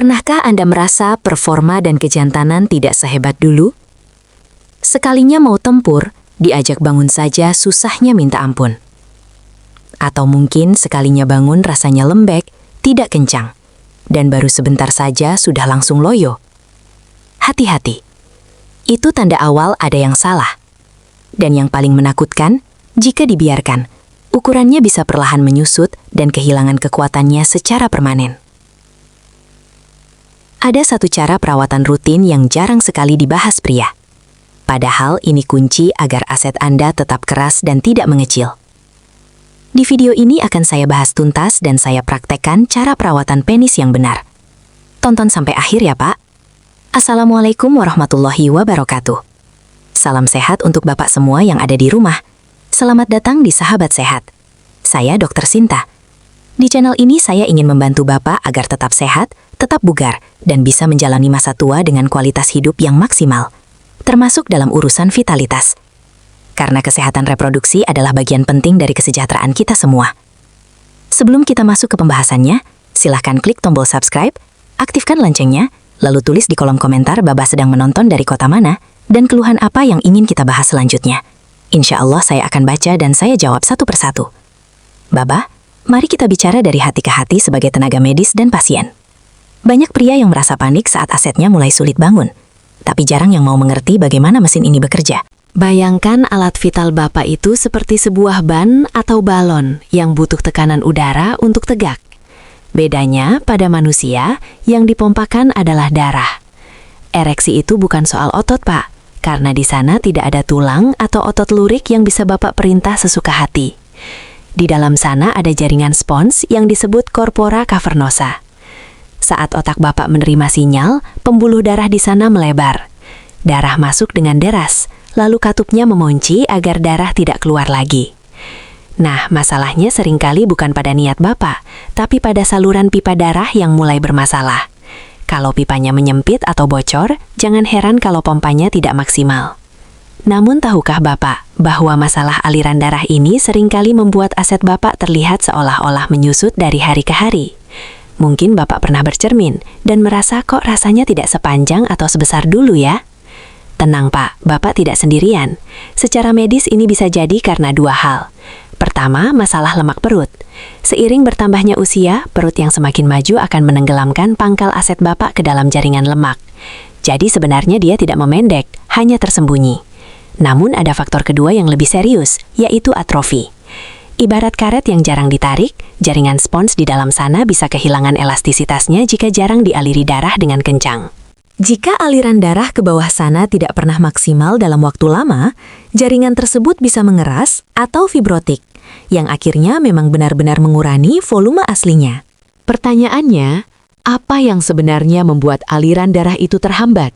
Pernahkah Anda merasa performa dan kejantanan tidak sehebat dulu? Sekalinya mau tempur, diajak bangun saja susahnya minta ampun. Atau mungkin sekalinya bangun rasanya lembek, tidak kencang, dan baru sebentar saja sudah langsung loyo. Hati-hati, itu tanda awal ada yang salah. Dan yang paling menakutkan, jika dibiarkan, ukurannya bisa perlahan menyusut dan kehilangan kekuatannya secara permanen. Ada satu cara perawatan rutin yang jarang sekali dibahas pria. Padahal ini kunci agar aset Anda tetap keras dan tidak mengecil. Di video ini akan saya bahas tuntas dan saya praktekkan cara perawatan penis yang benar. Tonton sampai akhir ya Pak. Assalamualaikum warahmatullahi wabarakatuh. Salam sehat untuk Bapak semua yang ada di rumah. Selamat datang di Sahabat Sehat. Saya Dr. Sinta. Di channel ini saya ingin membantu Bapak agar tetap sehat, tetap bugar, dan bisa menjalani masa tua dengan kualitas hidup yang maksimal, termasuk dalam urusan vitalitas. Karena kesehatan reproduksi adalah bagian penting dari kesejahteraan kita semua. Sebelum kita masuk ke pembahasannya, silahkan klik tombol subscribe, aktifkan loncengnya, lalu tulis di kolom komentar Bapak sedang menonton dari kota mana, dan keluhan apa yang ingin kita bahas selanjutnya. Insya Allah saya akan baca dan saya jawab satu persatu. Baba, mari kita bicara dari hati ke hati sebagai tenaga medis dan pasien. Banyak pria yang merasa panik saat asetnya mulai sulit bangun, tapi jarang yang mau mengerti bagaimana mesin ini bekerja. Bayangkan alat vital Bapak itu seperti sebuah ban atau balon yang butuh tekanan udara untuk tegak. Bedanya pada manusia, yang dipompakan adalah darah. Ereksi itu bukan soal otot, Pak, karena di sana tidak ada tulang atau otot lurik yang bisa Bapak perintah sesuka hati. Di dalam sana ada jaringan spons yang disebut corpora cavernosa. Saat otak Bapak menerima sinyal, pembuluh darah di sana melebar. Darah masuk dengan deras, lalu katupnya memonci agar darah tidak keluar lagi. Nah, masalahnya seringkali bukan pada niat Bapak, tapi pada saluran pipa darah yang mulai bermasalah. Kalau pipanya menyempit atau bocor, jangan heran kalau pompanya tidak maksimal. Namun tahukah Bapak bahwa masalah aliran darah ini seringkali membuat aset Bapak terlihat seolah-olah menyusut dari hari ke hari? Mungkin Bapak pernah bercermin dan merasa kok rasanya tidak sepanjang atau sebesar dulu ya? Tenang Pak, Bapak tidak sendirian. Secara medis ini bisa jadi karena dua hal. Pertama, masalah lemak perut. Seiring bertambahnya usia, perut yang semakin maju akan menenggelamkan pangkal aset Bapak ke dalam jaringan lemak. Jadi sebenarnya dia tidak memendek, hanya tersembunyi. Namun ada faktor kedua yang lebih serius, yaitu atrofi. Ibarat karet yang jarang ditarik, jaringan spons di dalam sana bisa kehilangan elastisitasnya jika jarang dialiri darah dengan kencang. Jika aliran darah ke bawah sana tidak pernah maksimal dalam waktu lama, jaringan tersebut bisa mengeras atau fibrotik, yang akhirnya memang benar-benar mengurangi volume aslinya. Pertanyaannya, apa yang sebenarnya membuat aliran darah itu terhambat?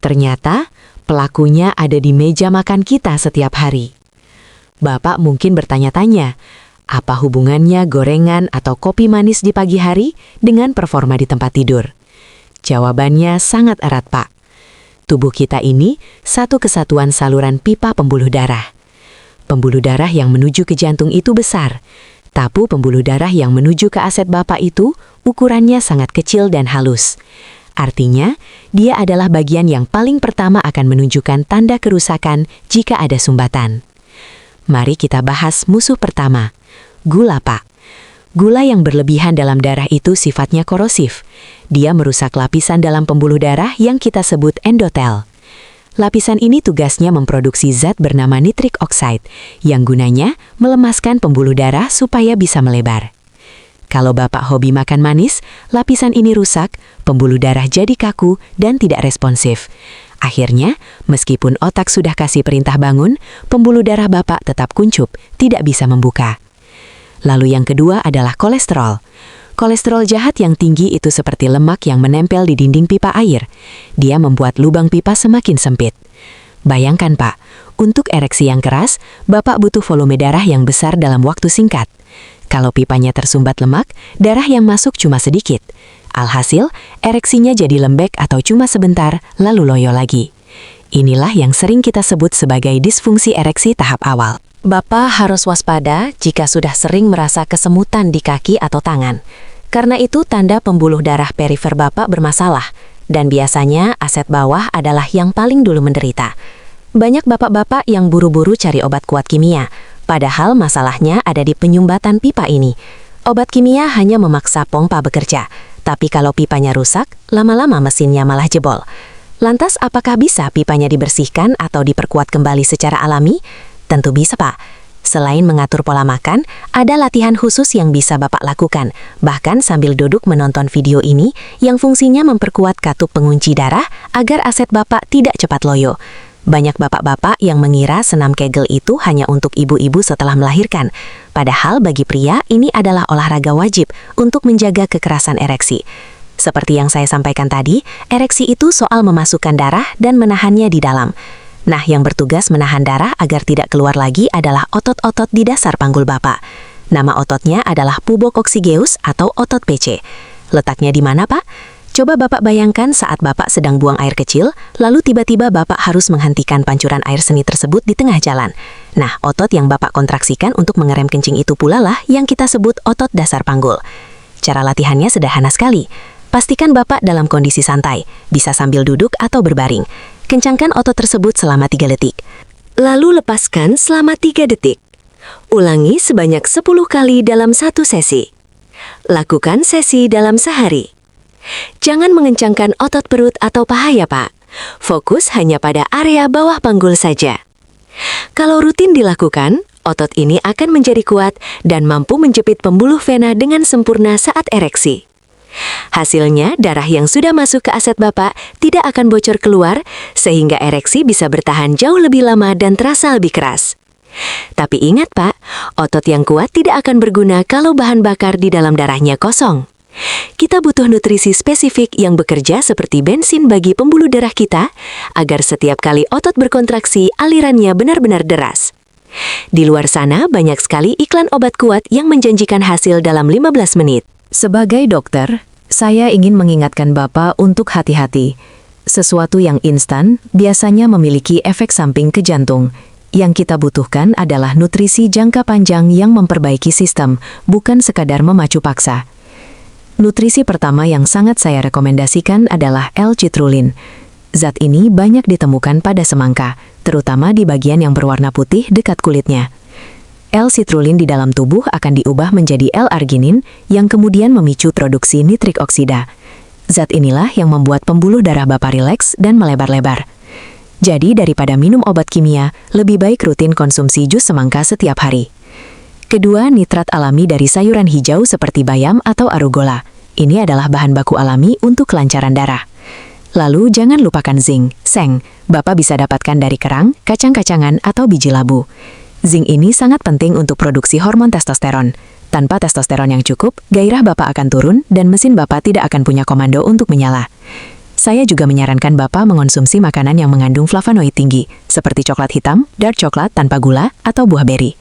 Ternyata, pelakunya ada di meja makan kita setiap hari. Bapak mungkin bertanya-tanya, apa hubungannya gorengan atau kopi manis di pagi hari dengan performa di tempat tidur? Jawabannya sangat erat, Pak. Tubuh kita ini satu kesatuan saluran pipa pembuluh darah. Pembuluh darah yang menuju ke jantung itu besar. Tapu pembuluh darah yang menuju ke aset Bapak itu ukurannya sangat kecil dan halus. Artinya, dia adalah bagian yang paling pertama akan menunjukkan tanda kerusakan jika ada sumbatan. Mari kita bahas musuh pertama, gula Pak. Gula yang berlebihan dalam darah itu sifatnya korosif. Dia merusak lapisan dalam pembuluh darah yang kita sebut endotel. Lapisan ini tugasnya memproduksi zat bernama nitric oxide, yang gunanya melemaskan pembuluh darah supaya bisa melebar. Kalau Bapak hobi makan manis, lapisan ini rusak, pembuluh darah jadi kaku dan tidak responsif. Akhirnya, meskipun otak sudah kasih perintah bangun, pembuluh darah Bapak tetap kuncup, tidak bisa membuka. Lalu yang kedua adalah kolesterol. Kolesterol jahat yang tinggi itu seperti lemak yang menempel di dinding pipa air. Dia membuat lubang pipa semakin sempit. Bayangkan Pak, untuk ereksi yang keras, Bapak butuh volume darah yang besar dalam waktu singkat. Kalau pipanya tersumbat lemak, darah yang masuk cuma sedikit. Alhasil, ereksinya jadi lembek atau cuma sebentar, lalu loyo lagi. Inilah yang sering kita sebut sebagai disfungsi ereksi tahap awal. Bapak harus waspada jika sudah sering merasa kesemutan di kaki atau tangan. Karena itu tanda pembuluh darah perifer Bapak bermasalah, dan biasanya aset bawah adalah yang paling dulu menderita. Banyak bapak-bapak yang buru-buru cari obat kuat kimia, padahal masalahnya ada di penyumbatan pipa ini. Obat kimia hanya memaksa pompa bekerja, tapi kalau pipanya rusak, lama-lama mesinnya malah jebol. Lantas apakah bisa pipanya dibersihkan atau diperkuat kembali secara alami? Tentu bisa, Pak. Selain mengatur pola makan, ada latihan khusus yang bisa Bapak lakukan, bahkan sambil duduk menonton video ini yang fungsinya memperkuat katup pengunci darah agar aset Bapak tidak cepat loyo. Banyak bapak-bapak yang mengira senam Kegel itu hanya untuk ibu-ibu setelah melahirkan. Padahal bagi pria ini adalah olahraga wajib untuk menjaga kekerasan ereksi. Seperti yang saya sampaikan tadi, ereksi itu soal memasukkan darah dan menahannya di dalam. Nah, yang bertugas menahan darah agar tidak keluar lagi adalah otot-otot di dasar panggul Bapak. Nama ototnya adalah pubococcygeuus atau otot PC. Letaknya di mana, Pak? Coba Bapak bayangkan saat Bapak sedang buang air kecil, lalu tiba-tiba Bapak harus menghentikan pancuran air seni tersebut di tengah jalan. Nah, otot yang Bapak kontraksikan untuk mengerem kencing itu pula lah yang kita sebut otot dasar panggul. Cara latihannya sederhana sekali. Pastikan Bapak dalam kondisi santai, bisa sambil duduk atau berbaring. Kencangkan otot tersebut selama 3 detik. Lalu lepaskan selama 3 detik. Ulangi sebanyak 10 kali dalam satu sesi. Lakukan sesi dalam sehari. Jangan mengencangkan otot perut atau paha ya, Pak. Fokus hanya pada area bawah panggul saja. Kalau rutin dilakukan, otot ini akan menjadi kuat dan mampu menjepit pembuluh vena dengan sempurna saat ereksi. Hasilnya, darah yang sudah masuk ke aset Bapak tidak akan bocor keluar, sehingga ereksi bisa bertahan jauh lebih lama dan terasa lebih keras. Tapi ingat, Pak, otot yang kuat tidak akan berguna kalau bahan bakar di dalam darahnya kosong. Kita butuh nutrisi spesifik yang bekerja seperti bensin bagi pembuluh darah kita, agar setiap kali otot berkontraksi, alirannya benar-benar deras. Di luar sana, banyak sekali iklan obat kuat yang menjanjikan hasil dalam 15 menit. Sebagai dokter, saya ingin mengingatkan Bapak untuk hati-hati. Sesuatu yang instan biasanya memiliki efek samping ke jantung. Yang kita butuhkan adalah nutrisi jangka panjang yang memperbaiki sistem, bukan sekadar memacu paksa. Nutrisi pertama yang sangat saya rekomendasikan adalah L-citrulline. Zat ini banyak ditemukan pada semangka, terutama di bagian yang berwarna putih dekat kulitnya. L-citrulline di dalam tubuh akan diubah menjadi L-arginin yang kemudian memicu produksi nitrik oksida. Zat inilah yang membuat pembuluh darah Bapak rileks dan melebar-lebar. Jadi daripada minum obat kimia, lebih baik rutin konsumsi jus semangka setiap hari. Kedua, nitrat alami dari sayuran hijau seperti bayam atau arugula. Ini adalah bahan baku alami untuk kelancaran darah. Lalu jangan lupakan zinc, seng. Bapak bisa dapatkan dari kerang, kacang-kacangan, atau biji labu. Zinc ini sangat penting untuk produksi hormon testosteron. Tanpa testosteron yang cukup, gairah Bapak akan turun dan mesin Bapak tidak akan punya komando untuk menyala. Saya juga menyarankan Bapak mengonsumsi makanan yang mengandung flavonoid tinggi, seperti coklat hitam, dark coklat tanpa gula, atau buah beri.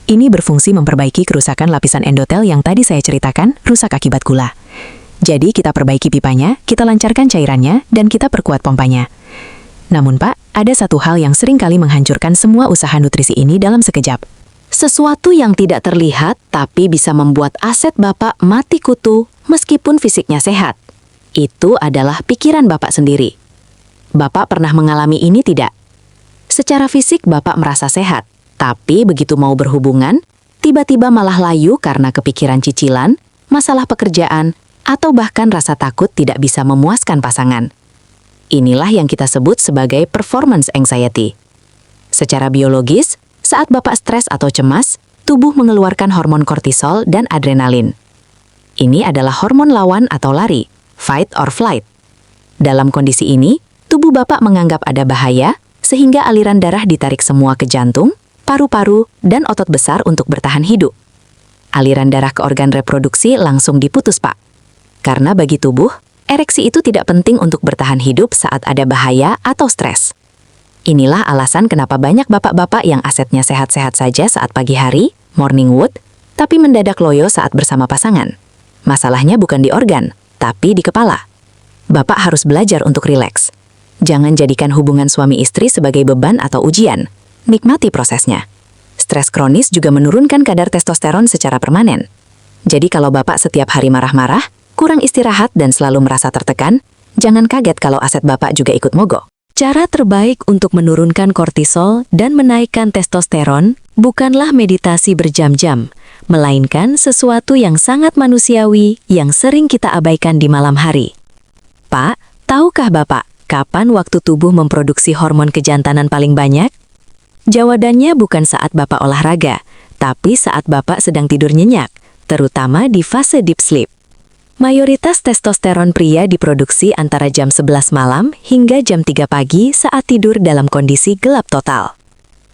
Ini berfungsi memperbaiki kerusakan lapisan endotel yang tadi saya ceritakan rusak akibat gula. Jadi kita perbaiki pipanya, kita lancarkan cairannya, dan kita perkuat pompanya. Namun Pak, ada satu hal yang sering kali menghancurkan semua usaha nutrisi ini dalam sekejap. Sesuatu yang tidak terlihat tapi bisa membuat aset Bapak mati kutu meskipun fisiknya sehat. Itu adalah pikiran Bapak sendiri. Bapak pernah mengalami ini tidak? Secara fisik Bapak merasa sehat. Tapi begitu mau berhubungan, tiba-tiba malah layu karena kepikiran cicilan, masalah pekerjaan, atau bahkan rasa takut tidak bisa memuaskan pasangan. Inilah yang kita sebut sebagai performance anxiety. Secara biologis, saat Bapak stres atau cemas, tubuh mengeluarkan hormon kortisol dan adrenalin. Ini adalah hormon lawan atau lari, fight or flight. Dalam kondisi ini, tubuh Bapak menganggap ada bahaya, sehingga aliran darah ditarik semua ke jantung, paru-paru, dan otot besar untuk bertahan hidup. Aliran darah ke organ reproduksi langsung diputus, Pak. Karena bagi tubuh, ereksi itu tidak penting untuk bertahan hidup saat ada bahaya atau stres. Inilah alasan kenapa banyak bapak-bapak yang asetnya sehat-sehat saja saat pagi hari, morning wood, tapi mendadak loyo saat bersama pasangan. Masalahnya bukan di organ, tapi di kepala. Bapak harus belajar untuk rileks. Jangan jadikan hubungan suami istri sebagai beban atau ujian. Nikmati prosesnya. Stres kronis juga menurunkan kadar testosteron secara permanen. Jadi kalau Bapak setiap hari marah-marah, kurang istirahat dan selalu merasa tertekan, jangan kaget kalau aset Bapak juga ikut mogok. Cara terbaik untuk menurunkan kortisol dan menaikkan testosteron bukanlah meditasi berjam-jam, melainkan sesuatu yang sangat manusiawi yang sering kita abaikan di malam hari. Pak, tahukah Bapak kapan waktu tubuh memproduksi hormon kejantanan paling banyak? Jawabannya bukan saat Bapak olahraga, tapi saat Bapak sedang tidur nyenyak, terutama di fase deep sleep. Mayoritas testosteron pria diproduksi antara jam 11 malam hingga jam 3 pagi saat tidur dalam kondisi gelap total.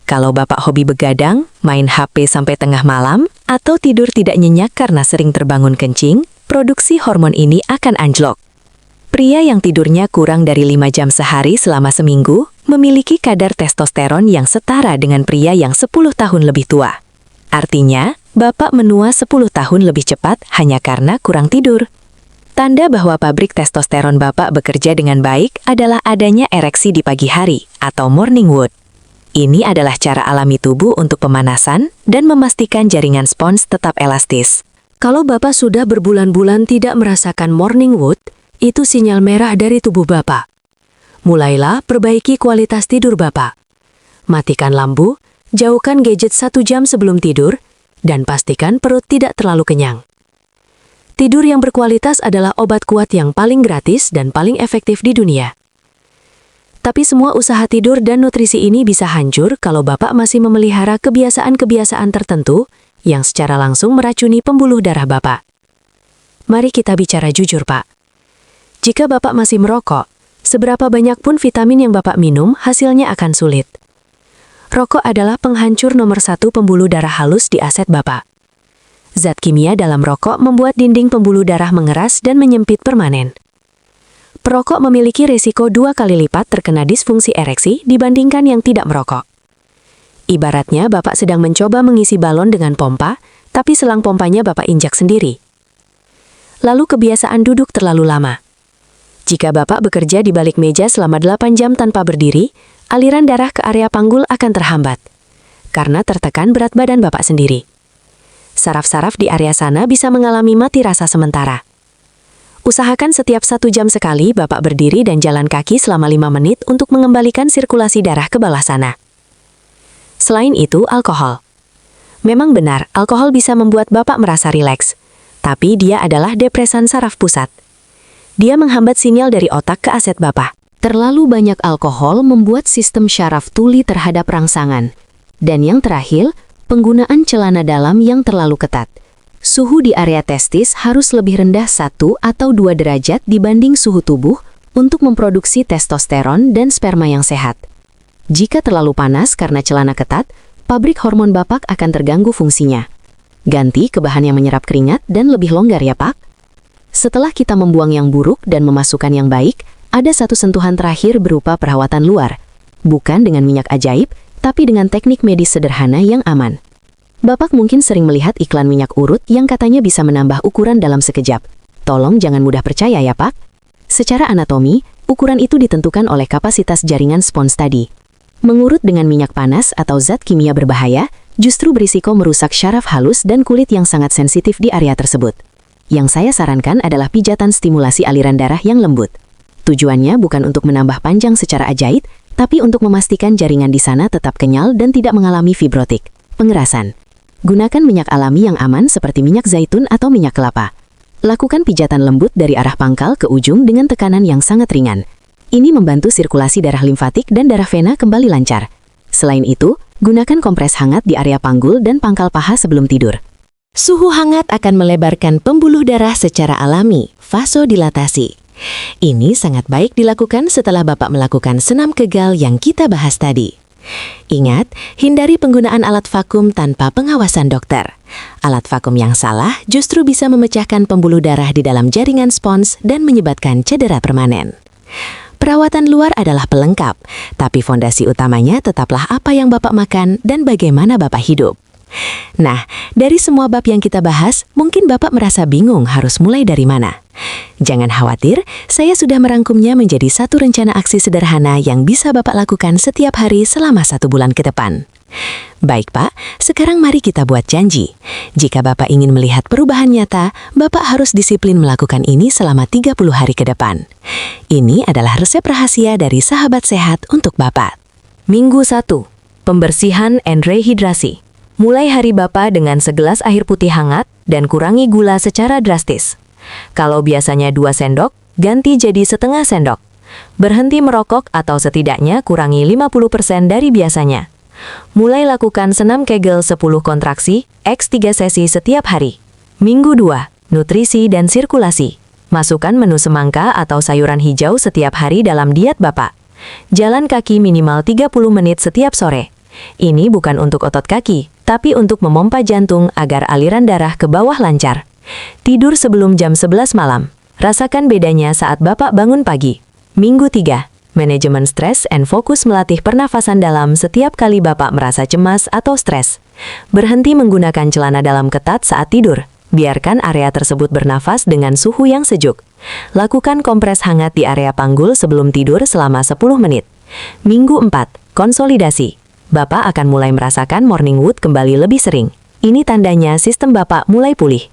Kalau Bapak hobi begadang, main HP sampai tengah malam, atau tidur tidak nyenyak karena sering terbangun kencing, produksi hormon ini akan anjlok. Pria yang tidurnya kurang dari 5 jam sehari selama seminggu memiliki kadar testosteron yang setara dengan pria yang 10 tahun lebih tua. Artinya, Bapak menua 10 tahun lebih cepat hanya karena kurang tidur. Tanda bahwa pabrik testosteron Bapak bekerja dengan baik adalah adanya ereksi di pagi hari atau morning wood. Ini adalah cara alami tubuh untuk pemanasan dan memastikan jaringan spons tetap elastis. Kalau Bapak sudah berbulan-bulan tidak merasakan morning wood, itu sinyal merah dari tubuh Bapak. Mulailah perbaiki kualitas tidur Bapak. Matikan lampu, jauhkan gadget 1 jam sebelum tidur, dan pastikan perut tidak terlalu kenyang. Tidur yang berkualitas adalah obat kuat yang paling gratis dan paling efektif di dunia. Tapi semua usaha tidur dan nutrisi ini bisa hancur kalau Bapak masih memelihara kebiasaan-kebiasaan tertentu yang secara langsung meracuni pembuluh darah Bapak. Mari kita bicara jujur, Pak. Jika Bapak masih merokok, seberapa banyak pun vitamin yang Bapak minum, hasilnya akan sulit. Rokok adalah penghancur nomor 1 pembuluh darah halus di aset Bapak. Zat kimia dalam rokok membuat dinding pembuluh darah mengeras dan menyempit permanen. Perokok memiliki risiko 2 kali lipat terkena disfungsi ereksi dibandingkan yang tidak merokok. Ibaratnya Bapak sedang mencoba mengisi balon dengan pompa, tapi selang pompanya Bapak injak sendiri. Lalu kebiasaan duduk terlalu lama. Jika Bapak bekerja di balik meja selama 8 jam tanpa berdiri, aliran darah ke area panggul akan terhambat, karena tertekan berat badan Bapak sendiri. Saraf-saraf di area sana bisa mengalami mati rasa sementara. Usahakan setiap 1 jam sekali Bapak berdiri dan jalan kaki selama 5 menit untuk mengembalikan sirkulasi darah ke bawah sana. Selain itu, alkohol. Memang benar, alkohol bisa membuat Bapak merasa rileks, tapi dia adalah depresan saraf pusat. Dia menghambat sinyal dari otak ke aset Bapak. Terlalu banyak alkohol membuat sistem syaraf tuli terhadap rangsangan. Dan yang terakhir, penggunaan celana dalam yang terlalu ketat. Suhu di area testis harus lebih rendah 1 atau 2 derajat dibanding suhu tubuh untuk memproduksi testosteron dan sperma yang sehat. Jika terlalu panas karena celana ketat, pabrik hormon Bapak akan terganggu fungsinya. Ganti ke bahan yang menyerap keringat dan lebih longgar ya Pak. Setelah kita membuang yang buruk dan memasukkan yang baik, ada satu sentuhan terakhir berupa perawatan luar. Bukan dengan minyak ajaib, tapi dengan teknik medis sederhana yang aman. Bapak mungkin sering melihat iklan minyak urut yang katanya bisa menambah ukuran dalam sekejap. Tolong jangan mudah percaya ya Pak. Secara anatomi, ukuran itu ditentukan oleh kapasitas jaringan spons tadi. Mengurut dengan minyak panas atau zat kimia berbahaya, justru berisiko merusak syaraf halus dan kulit yang sangat sensitif di area tersebut. Yang saya sarankan adalah pijatan stimulasi aliran darah yang lembut. Tujuannya bukan untuk menambah panjang secara ajaib, tapi untuk memastikan jaringan di sana tetap kenyal dan tidak mengalami fibrotik, pengerasan. Gunakan minyak alami yang aman seperti minyak zaitun atau minyak kelapa. Lakukan pijatan lembut dari arah pangkal ke ujung dengan tekanan yang sangat ringan. Ini membantu sirkulasi darah limfatik dan darah vena kembali lancar. Selain itu, gunakan kompres hangat di area panggul dan pangkal paha sebelum tidur. Suhu hangat akan melebarkan pembuluh darah secara alami, vasodilatasi. Ini sangat baik dilakukan setelah Bapak melakukan senam kegal yang kita bahas tadi. Ingat, hindari penggunaan alat vakum tanpa pengawasan dokter. Alat vakum yang salah justru bisa memecahkan pembuluh darah di dalam jaringan spons dan menyebabkan cedera permanen. Perawatan luar adalah pelengkap, tapi fondasi utamanya tetaplah apa yang Bapak makan dan bagaimana Bapak hidup. Nah, dari semua bab yang kita bahas, mungkin Bapak merasa bingung harus mulai dari mana. Jangan khawatir, saya sudah merangkumnya menjadi satu rencana aksi sederhana yang bisa Bapak lakukan setiap hari selama 1 bulan ke depan. Baik Pak, sekarang mari kita buat janji. Jika Bapak ingin melihat perubahan nyata, Bapak harus disiplin melakukan ini selama 30 hari ke depan. Ini adalah resep rahasia dari Sahabat Sehat untuk Bapak. Minggu 1. Pembersihan and rehidrasi. Mulai hari Bapak dengan segelas air putih hangat dan kurangi gula secara drastis. Kalau biasanya 2 sendok, ganti jadi setengah sendok. Berhenti merokok atau setidaknya kurangi 50% dari biasanya. Mulai lakukan senam Kegel 10 kontraksi, x 3 sesi setiap hari. Minggu 2. Nutrisi dan sirkulasi. Masukkan menu semangka atau sayuran hijau setiap hari dalam diet Bapak. Jalan kaki minimal 30 menit setiap sore. Ini bukan untuk otot kaki, tapi untuk memompa jantung agar aliran darah ke bawah lancar. Tidur sebelum jam 11 malam. Rasakan bedanya saat Bapak bangun pagi. Minggu 3. Manajemen stres and fokus melatih pernafasan dalam setiap kali Bapak merasa cemas atau stres. Berhenti menggunakan celana dalam ketat saat tidur. Biarkan area tersebut bernafas dengan suhu yang sejuk. Lakukan kompres hangat di area panggul sebelum tidur selama 10 menit. Minggu 4. Konsolidasi. Bapak akan mulai merasakan morning wood kembali lebih sering. Ini tandanya sistem Bapak mulai pulih.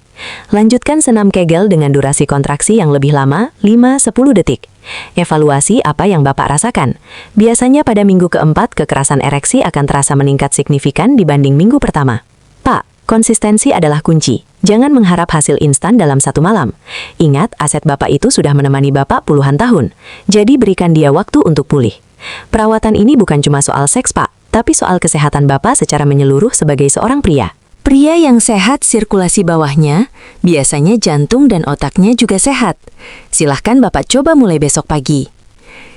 Lanjutkan senam Kegel dengan durasi kontraksi yang lebih lama, 5-10 detik. Evaluasi apa yang Bapak rasakan. Biasanya pada minggu keempat kekerasan ereksi akan terasa meningkat signifikan dibanding minggu pertama. Pak, konsistensi adalah kunci. Jangan mengharap hasil instan dalam 1 malam. Ingat, aset Bapak itu sudah menemani Bapak puluhan tahun. Jadi berikan dia waktu untuk pulih. Perawatan ini bukan cuma soal seks, Pak, tapi soal kesehatan Bapak secara menyeluruh sebagai seorang pria. Pria yang sehat sirkulasi bawahnya, biasanya jantung dan otaknya juga sehat. Silahkan Bapak coba mulai besok pagi.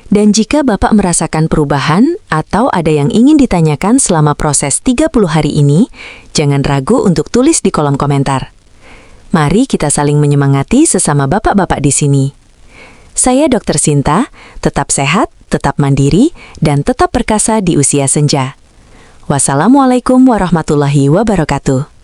Dan jika Bapak merasakan perubahan atau ada yang ingin ditanyakan selama proses 30 hari ini, jangan ragu untuk tulis di kolom komentar. Mari kita saling menyemangati sesama bapak-bapak di sini. Saya Dr. Sinta, tetap sehat, tetap mandiri, dan tetap perkasa di usia senja. Wassalamualaikum warahmatullahi wabarakatuh.